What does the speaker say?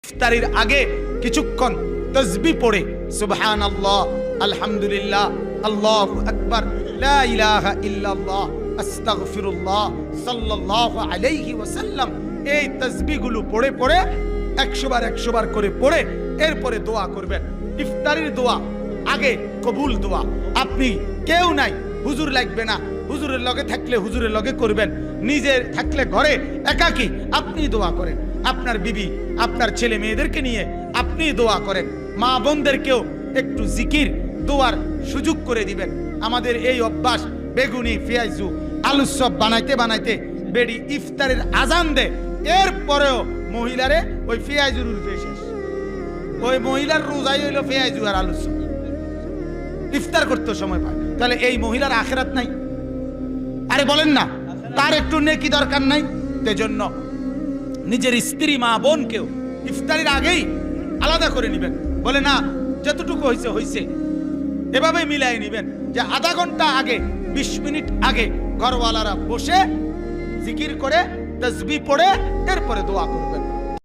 ইফতারির আগে কিছুক্ষণ তাসবিহ পড়ে সুবহানাল্লাহ, আলহামদুলিল্লাহ, আল্লাহু আকবার, লা ইলাহা ইল্লাল্লাহ, আস্তাগফিরুল্লাহ, সাল্লাল্লাহু আলাইহি ওয়াসাল্লাম, এই তাসবিহগুলো পড়ে পড়ে 100 বার করে পড়ে এরপরে দোয়া করবেন। ইফতারির দোয়া আগে কবুল দোয়া। আপনি কেউ নাই, হুজুর লাগবে না, হুজুরের লগে থাকলে হুজুরের লগে করবেন, নিজে থাকলে ঘরে একাকী আপনি দোয়া করেন। আপনার বিবি, আপনার ছেলে মেয়েদেরকে নিয়ে আপনি দোয়া করেন। মা বোনদেরকেও একটু জিকির দোয়ার সুযোগ করে দিবেন। আমাদের এই অভ্যাস, বেগুনি, পেঁয়াজু, আলুর চপ বানাইতে বানাইতে বেডি ইফতারের আজান দেয়, এরপরেও মহিলারে ওই পেঁয়াজুর রূপে শেষ। ওই মহিলার রোজাই হইল পেঁয়াজু আর আলুর চপ, ইফতার করতে সময় পায়। তাহলে এই মহিলার আখিরাত নাই? আরে বলেন না, তার একটু নেকি দরকার নাই? সেজন্য নিজের স্ত্রী মা বোনকেও ইফতারির আগেই আলাদা করে নিবেন। বলে না, যতটুকু হয়েছে হয়েছে, এভাবে মিলাই নিবেন যে আধা ঘন্টা আগে, 20 মিনিট আগে ঘরওয়ালারা বসে জিকির করে তাসবিহ পড়ে এরপরে দোয়া করবেন।